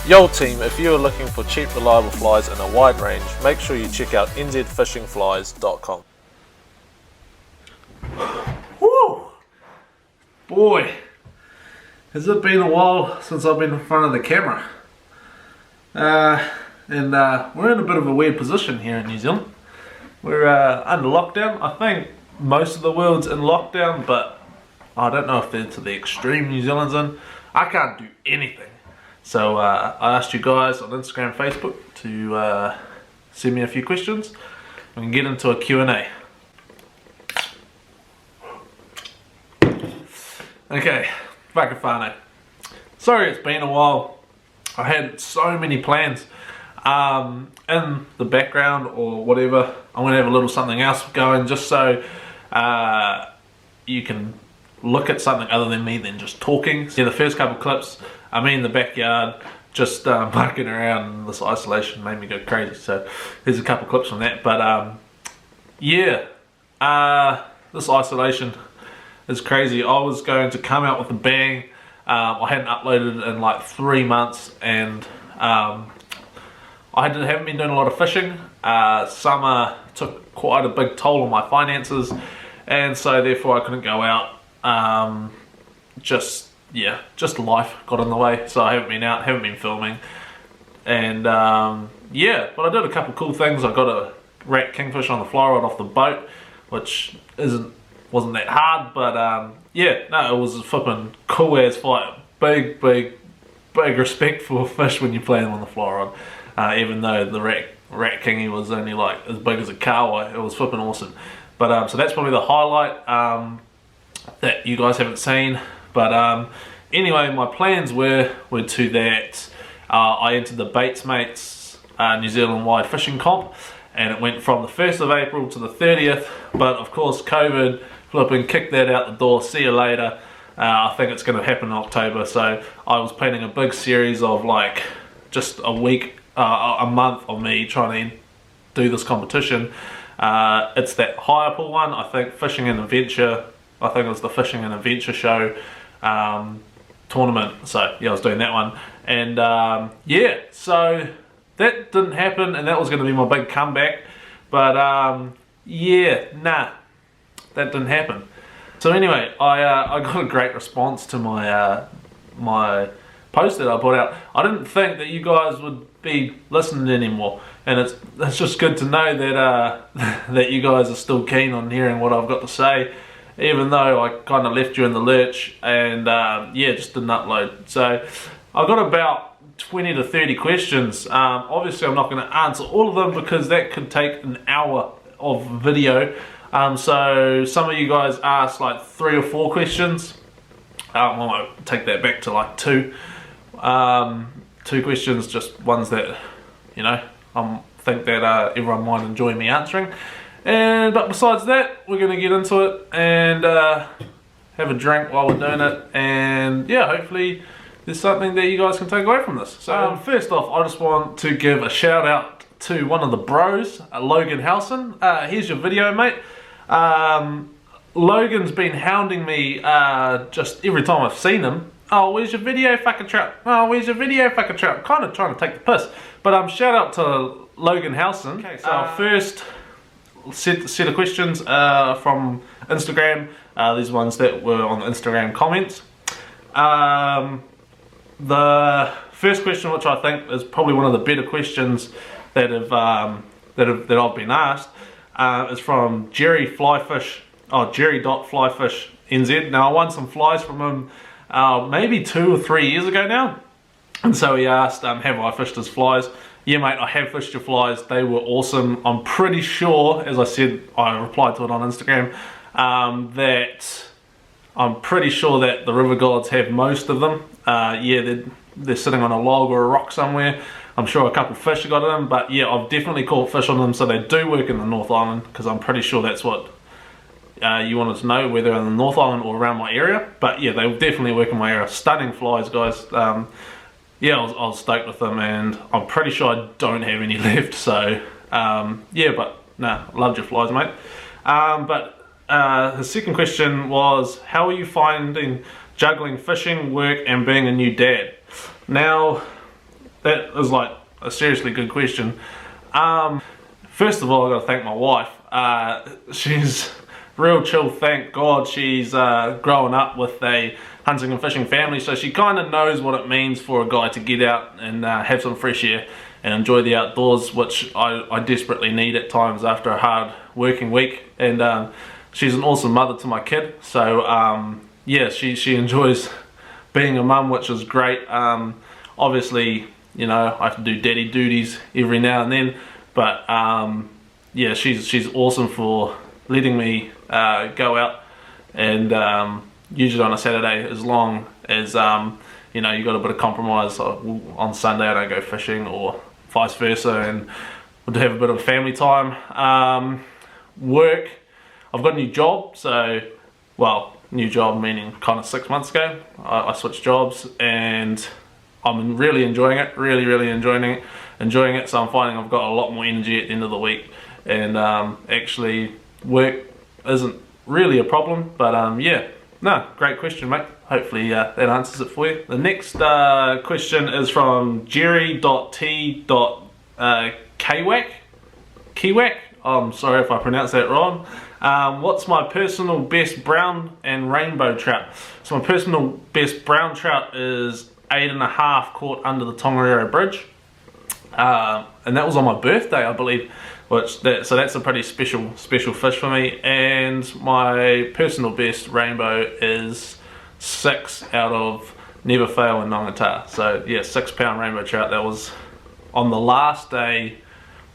Yo team, if you are looking for cheap reliable flies in a wide range, make sure you check out nzfishingflies.com. Woo! Boy, has it been a while since I've been in front of the camera. We're in a bit of a weird position here in New Zealand. We're under lockdown. I think most of the world's in lockdown, but I don't know if they're to the extreme New Zealand's in. I can't do anything. So I asked you guys on Instagram and Facebook to send me a few questions. We can get into a Q&A. Okay, whakawhānau. Sorry it's been a while. I had so many plans in the background or whatever. I'm going to have a little something else going just so you can look at something other than me than just talking. So yeah, the first couple clips, I'm in the backyard just mucking around, and this isolation made me go crazy. So there's a couple clips from that. But yeah, this isolation is crazy. I was going to come out with a bang. I hadn't uploaded in like 3 months, and I haven't been doing a lot of fishing. Summer took quite a big toll on my finances, and so therefore I couldn't go out. Just life got in the way, so I haven't been out, haven't been filming, and yeah, but I did a couple cool things. I got a rat kingfish on the fly rod off the boat, which wasn't that hard, but yeah, no, it was flipping cool as fight. Big respect for fish when you play them on the fly rod, even though the rat kingy was only like as big as a kawa. It was flipping awesome. But so that's probably the highlight that you guys haven't seen. But anyway, my plans were to that I entered the Baits Mates New Zealand wide fishing comp, and it went from the 1st of April to the 30th, but of course COVID flipping kicked that out the door. See you later. I think it's going to happen in October, so I was planning a big series of like just a week, a month of me trying to do this competition. It's that higher pool one, I think, Fishing and Adventure. I think it was the Fishing and Adventure show tournament. So yeah, I was doing that one, and yeah, so that didn't happen, and that was going to be my big comeback. But yeah, nah, that didn't happen. So anyway, I got a great response to my my post that I put out. I didn't think that you guys would be listening anymore, and it's just good to know that that you guys are still keen on hearing what I've got to say, even though I kind of left you in the lurch and yeah, just didn't upload. So I got about 20 to 30 questions. Obviously I'm not going to answer all of them because that could take an hour of video. So some of you guys asked like 3 or 4 questions. I might take that back to like 2. 2 questions, just ones that, you know, I think that everyone might enjoy me answering. But besides that, we're going to get into it and have a drink while we're doing it, and yeah, hopefully there's something that you guys can take away from this. So first off, I just want to give a shout out to one of the bros, Logan Howson. Here's your video, mate. Logan's been hounding me just every time I've seen him. Oh, where's your video, fucking trout? Oh, where's your video, fucking trout? Kind of trying to take the piss. But shout out to Logan Howson. Okay, so our first set of questions from Instagram. These ones that were on the Instagram comments. The first question, which I think is probably one of the better questions that I've been asked, is from Jerry Flyfish. Oh, Jerry.flyfishnz. Now I won some flies from him maybe 2 or 3 years ago now, and so he asked, have I fished his flies? Yeah, mate, I have fished your flies. They were awesome. I'm pretty sure, as I said, I replied to it on Instagram, that I'm pretty sure that the river gods have most of them. Yeah, they're sitting on a log or a rock somewhere. I'm sure a couple of fish got them, but yeah, I've definitely caught fish on them, so they do work in the North Island, because I'm pretty sure that's what you wanted to know, whether in the North Island or around my area. But yeah, they definitely work in my area. Stunning flies, guys. Yeah, I was stoked with them, and I'm pretty sure I don't have any left. So yeah, but nah, loved your flies, mate. But his second question was, how are you finding juggling fishing, work, and being a new dad? Now, that is like a seriously good question. First of all, I got to thank my wife. She's real chill, thank God. She's grown up with a hunting and fishing family, so she kind of knows what it means for a guy to get out and have some fresh air and enjoy the outdoors, which I desperately need at times after a hard working week. And she's an awesome mother to my kid, so yeah, she enjoys being a mum, which is great. Obviously, you know, I have to do daddy duties every now and then, but yeah, she's awesome for letting me go out, and usually on a Saturday, as long as you know, you got a bit of compromise. On Sunday I don't go fishing, or vice versa, and we'll have a bit of family time. Work, I've got a new job, so, well, new job meaning kind of 6 months ago I switched jobs, and I'm really enjoying it, really enjoying it. So I'm finding I've got a lot more energy at the end of the week, and actually work isn't really a problem. But yeah, no, great question, mate. Hopefully that answers it for you. The next question is from Jerry.T.Kiwak. I'm sorry if I pronounced that wrong. What's my personal best brown and rainbow trout? So my personal best brown trout is 8.5 caught under the Tongariro Bridge, and that was on my birthday, I believe. So that's a pretty special fish for me. And my personal best rainbow is 6 out of Never Fail in Nongata. So yeah, 6 pound rainbow trout. That was on the last day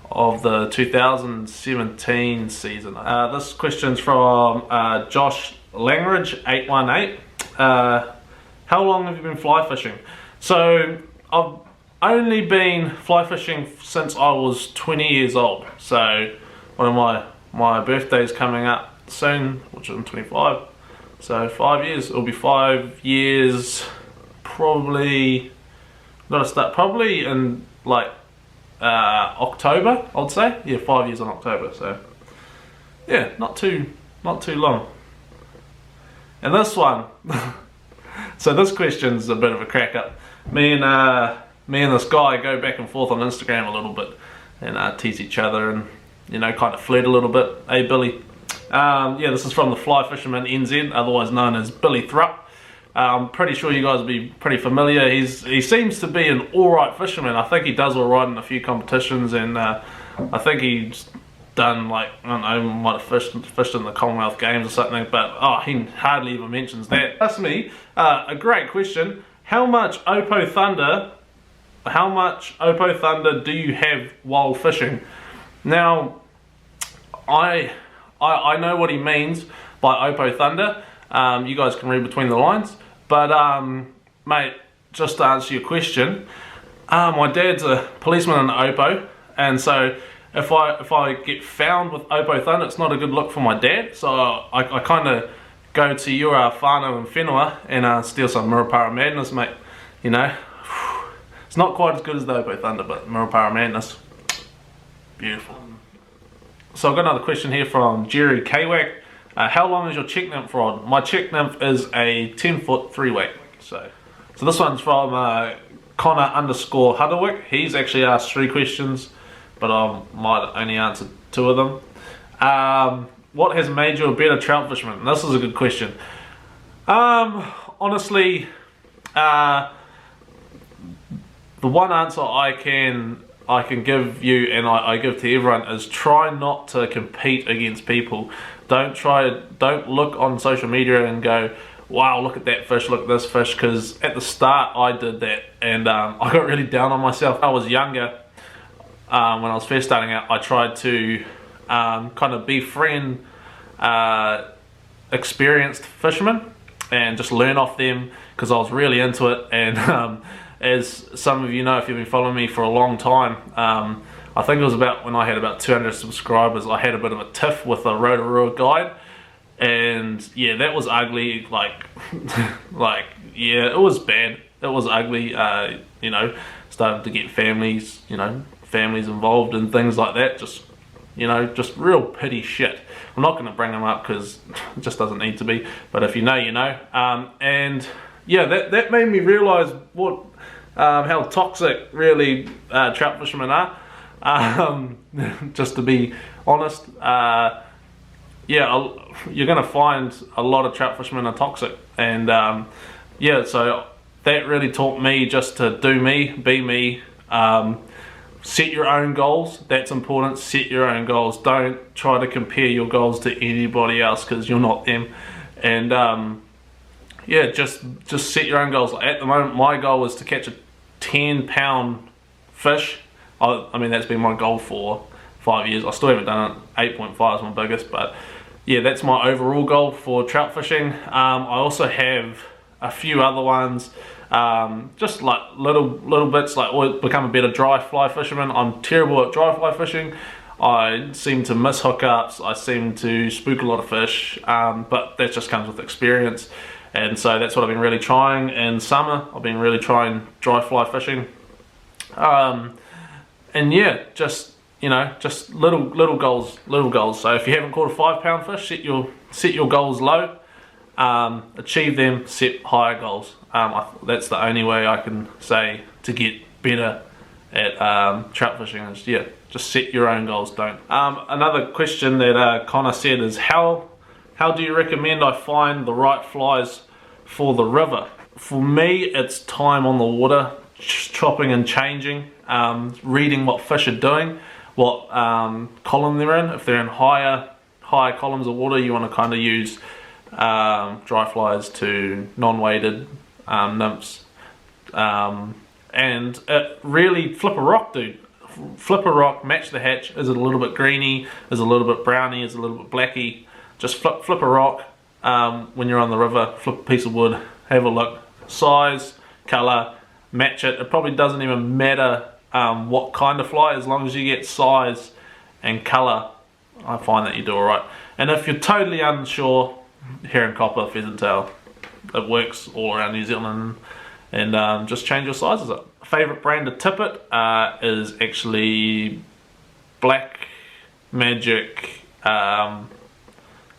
of the 2017 season. This question's from Josh Langridge 818. How long have you been fly fishing? So I've only been fly fishing since I was 20 years old. So one of my birthday's coming up soon, which is 25. So 5 years. It'll be 5 years. Probably gotta start probably in like October, I'd say. Yeah, 5 years in October. So yeah, not too long. And this one. So this question's a bit of a crack up. Me and this guy go back and forth on Instagram a little bit, and tease each other, and you know, kind of flirt a little bit. Hey Billy. Yeah, this is from the Fly Fisherman NZ, otherwise known as Billy Thrupp. I'm pretty sure you guys will be pretty familiar. He seems to be an alright fisherman. I think he does alright in a few competitions, and I think he's done, like, I don't know, might have fished in the Commonwealth Games or something, but he hardly even mentions that. That's me. A great question. How much Oppo Thunder do you have while fishing? Now, I know what he means by Oppo Thunder. You guys can read between the lines, but mate, just to answer your question, my dad's a policeman in the Oppo, and so if I get found with Oppo Thunder, it's not a good look for my dad. So I kind of go to your whānau and whenua and steal some Murupara Madness, mate. You know, it's not quite as good as the Oppo Thunder, but Murupara Madness, beautiful. So I've got another question here from Jerry Kwak. How long is your check nymph rod? My check nymph is a 10-foot 3-weight. So this one's from Connor_Huddlewick. He's actually asked 3 questions, but I might only answer 2 of them. What has made you a better trout fisherman? This is a good question. Honestly, the one answer I can give you, and I give to everyone, is try not to compete against people. Don't look on social media and go, wow, look at that fish, look at this fish, because at the start I did that, and I got really down on myself. When I was younger, when I was first starting out, I tried to kind of befriend experienced fishermen and just learn off them, because I was really into it. And as some of you know, if you've been following me for a long time, I think it was about when I had about 200 subscribers, I had a bit of a tiff with a Rotorua guide, and yeah, that was ugly. Like yeah, it was bad. It was ugly. You know, started to get families involved in things like that. Just, you know, just real pity shit. I'm not going to bring them up because it just doesn't need to be. But if you know, you know. And yeah, that made me realise what how toxic really trout fishermen are. Just to be honest, yeah, you're going to find a lot of trout fishermen are toxic, and yeah, so that really taught me just to do me, be me. Set your own goals. That's important. Set your own goals. Don't try to compare your goals to anybody else, because you're not them. And yeah, just set your own goals. At the moment, my goal is to catch a 10-pound fish. I mean, that's been my goal for 5 years. I still haven't done it. 8.5 is my biggest, but yeah, that's my overall goal for trout fishing. I also have a few other ones. Just like little bits, like become a better dry fly fisherman. I'm terrible at dry fly fishing. I seem to miss hookups, I seem to spook a lot of fish, but that just comes with experience, and so that's what I've been really trying in summer. I've been really trying dry fly fishing, and yeah, just, you know, just little goals. So if you haven't caught a 5-pound fish, set your goals low. Achieve them, set higher goals. That's the only way I can say to get better at trout fishing is, yeah, just set your own goals. Don't. Another question that Connor said is, how do you recommend I find the right flies for the river? For me, it's time on the water, chopping and changing, reading what fish are doing, what column they're in. If they're in higher columns of water, you want to kind of use dry flies to non-weighted nymphs, and really flip a rock, dude. Flip a rock, match the hatch. Is it a little bit greeny? Is it a little bit browny? Is it a little bit blacky? Just flip a rock when you're on the river. Flip a piece of wood, have a look. Size, colour, match it. It probably doesn't even matter what kind of fly, as long as you get size and colour. I find that you do alright. And if you're totally unsure, herring copper, pheasant tail, it works all around New Zealand, and just change your sizes up. Favourite brand of tippet is actually Black Magic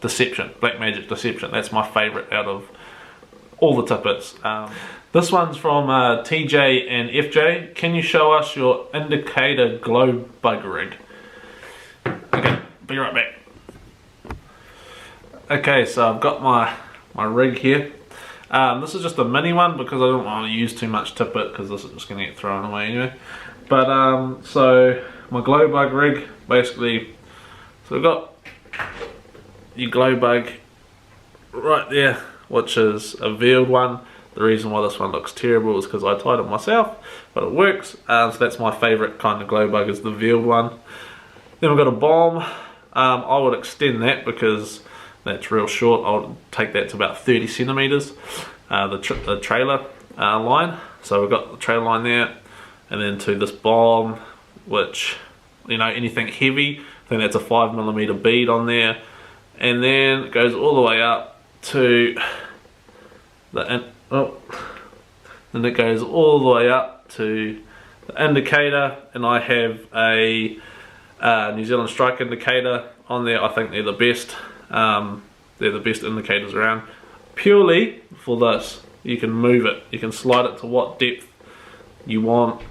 Deception. Black Magic Deception. That's my favourite out of all the tippets. This one's from TJ and FJ. Can you show us your indicator glow bug rig? Okay, be right back. Okay, so I've got my rig here. This is just a mini one because I don't want to use too much tippet, because this is just going to get thrown away anyway. But so my glow bug rig, basically, so I've got your glow bug right there, which is a veiled one. The reason why this one looks terrible is because I tied it myself, but it works. So that's my favourite kind of glow bug, is the veiled one. Then we've got a bomb. I would extend that because that's real short. I'll take that to about 30 centimeters, the trailer line. So we've got the trailer line there, and then to this bomb, which, you know, anything heavy, I think that's a 5mm bead on there, and then it goes all the way up to the then it goes all the way up to the indicator, and I have a New Zealand strike indicator on there. I think they're the best. They're the best indicators around, purely for this. You can move it, you can slide it to what depth you want,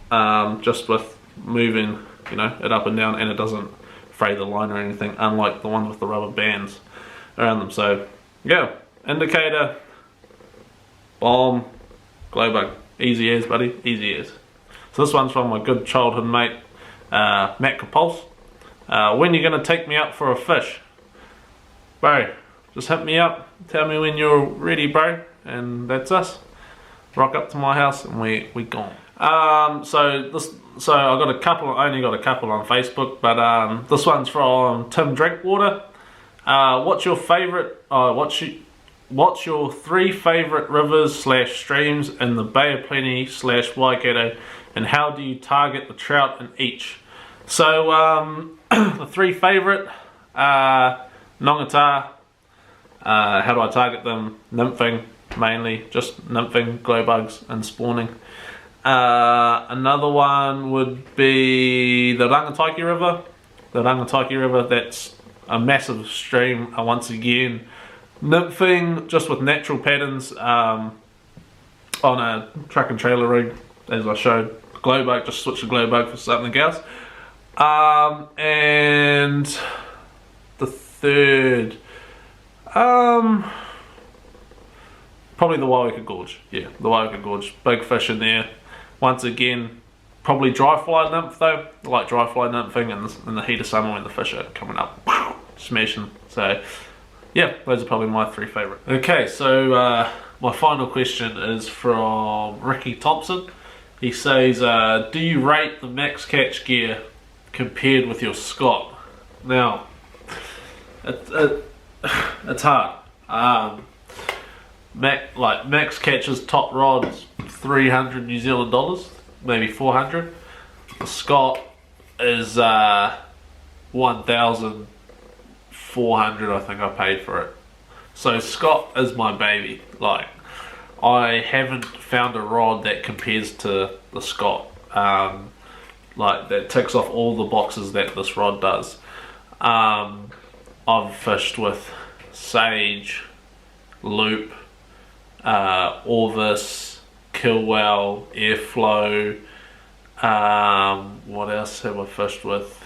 just with moving, you know, it up and down, and it doesn't fray the line or anything, unlike the ones with the rubber bands around them. So yeah, indicator, bomb, glow bug, easy as, buddy, easy as. So this one's from my good childhood mate, Matt Capulse. When you gonna take me up for a fish? Bro, just hit me up, tell me when you're ready, bro, and that's us. Rock up to my house and we gone. So I got a couple, I only got a couple on Facebook, but this one's from Tim Drinkwater. What's your favourite, what's your 3 favourite rivers / streams in the Bay of Plenty / Waikato, and how do you target the trout in each? So the 3 favourite, Nongata. How do I target them? Nymphing, mainly, just nymphing, glow bugs, and spawning. Another one would be the Rangataiki River. The Rangataiki River, that's a massive stream, once again. Nymphing, just with natural patterns, on a truck and trailer rig, as I showed, glow bug, just switch the glow bug for something else. And the third, probably the Waioka Gorge. Yeah, the Waioka Gorge, big fish in there. Once again, probably dry fly nymph though. I like dry fly nymphing in the heat of summer when the fish are coming up, smashing. So yeah, those are probably my three favourite. Okay, so my final question is from Ricky Thompson. He says, do you rate the Max Catch gear compared with your Scott? Now, it's hard. Max Catch's top rod is 300 New Zealand dollars, maybe 400. The Scott is 1,400, I think I paid for it. So Scott is my baby. Like, I haven't found a rod that compares to the Scott. Like, that ticks off all the boxes that this rod does. I've fished with Sage, Loop, Orvis, Kilwell, Airflow. What else have I fished with?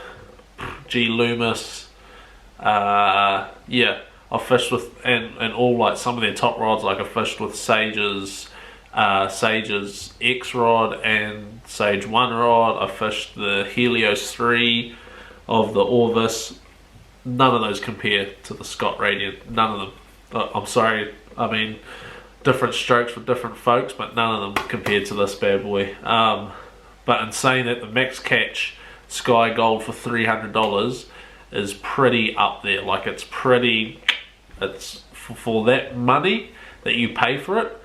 G Loomis. Yeah, I've fished with and all like some of their top rods. Like I fished with Sage's X rod and Sage 1 rod. I fished the Helios 3 of the Orvis. None of those compare to the Scott Radiant. None of them. I'm sorry. I mean, different strokes for different folks, but none of them compared to this bad boy. But in saying that, the Max Catch Sky Gold for $300 is pretty up there. Like, it's pretty. It's for that money that you pay for it.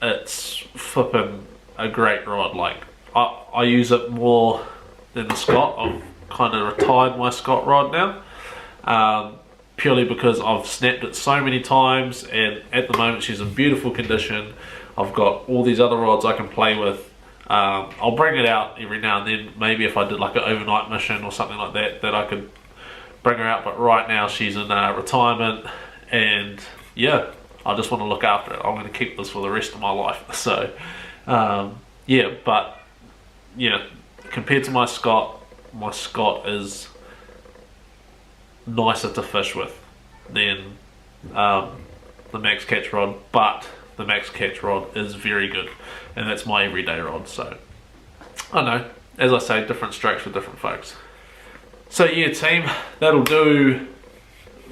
It's flipping a great rod. Like, I use it more than the Scott. I've kind of retired my Scott rod now, purely because I've snapped it so many times, and at the moment she's in beautiful condition. I've got all these other rods I can play with. I'll bring it out every now and then, maybe if I did like an overnight mission or something like that, that I could bring her out, but right now she's in retirement, and yeah, I just want to look after it. I'm going to keep this for the rest of my life. So yeah, but yeah, compared to my Scott is nicer to fish with than the Max Catch rod, but the Max Catch rod is very good, and that's my everyday rod. So I know, as I say, different strokes for different folks. So yeah, team, that'll do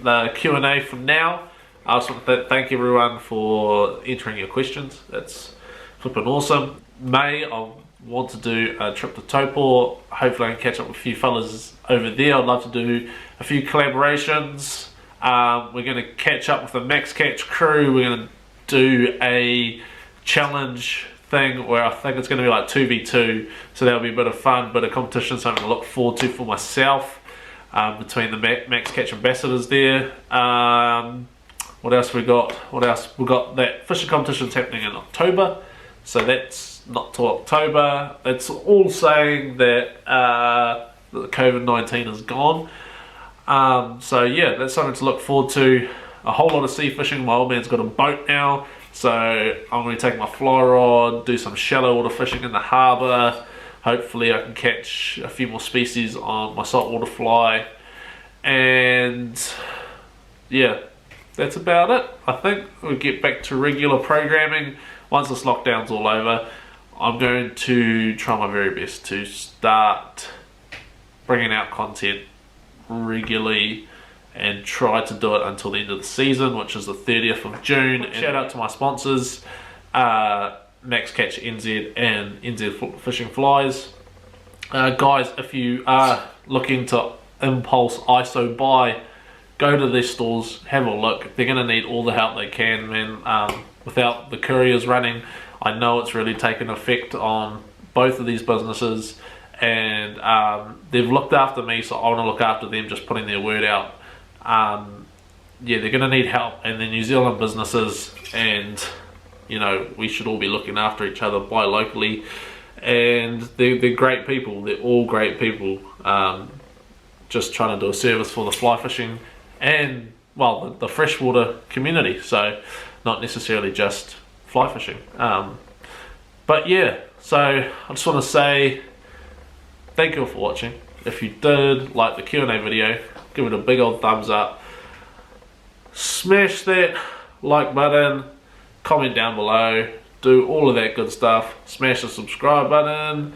the Q&A for now. I just want to thank everyone for entering your questions. It's flipping awesome. May I want to do a trip to Taupo. Hopefully I can catch up with a few fellas over there. I'd love to do a few collaborations. We're going to catch up with the Max Catch crew. We're going to do a challenge thing where I think it's going to be like 2v2, so that'll be a bit of fun, bit of competition, something to look forward to for myself, between the Max Catch ambassadors there. What else we got? We got that fishing competition's happening in October, so that's not till October. It's all saying that the COVID-19 is gone. So yeah, that's something to look forward to. A whole lot of sea fishing. My old man's got a boat now, so I'm going to take my fly rod, do some shallow water fishing in the harbour. Hopefully I can catch a few more species on my saltwater fly, and yeah, that's about it. I think we'll get back to regular programming once this lockdown's all over. I'm going to try my very best to start bringing out content regularly and try to do it until the end of the season, which is the 30th of June. And shout out to my sponsors, Max Catch NZ and NZ Fishing Flies. Guys, if you are looking to impulse ISO buy, go to their stores, have a look. They're going to need all the help they can, man. Without the couriers running, I know it's really taken effect on both of these businesses, and they've looked after me, so I want to look after them, just putting their word out. Yeah, they're going to need help, and they're New Zealand businesses, and you know, we should all be looking after each other, buy locally, and they're great people. They're all great people, just trying to do a service for the fly fishing and, well, the freshwater community, so not necessarily just fly fishing. But yeah, so I just want to say thank you all for watching. If you did like the Q&A video, give it a big old thumbs up. Smash that like button, comment down below, do all of that good stuff. Smash the subscribe button,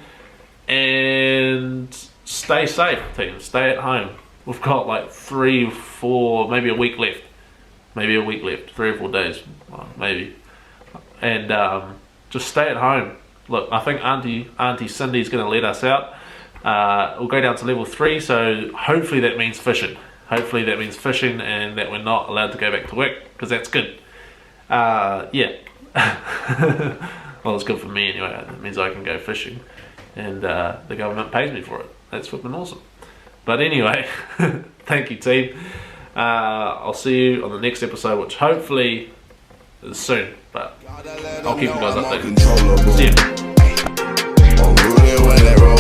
and stay safe, team. Stay at home. We've got like 3, 4, maybe a week left. Maybe a week left, 3 or 4 days, maybe. And just stay at home. Look, I think Auntie Cindy's going to let us out. We'll go down to level 3, so hopefully that means fishing. Hopefully that means fishing and that we're not allowed to go back to work, because that's good. Yeah. Well, it's good for me anyway. It means I can go fishing, and the government pays me for it. That's flipping awesome. But anyway, thank you, team. I'll see you on the next episode, which hopefully is soon, but I'll keep you guys updated. See you.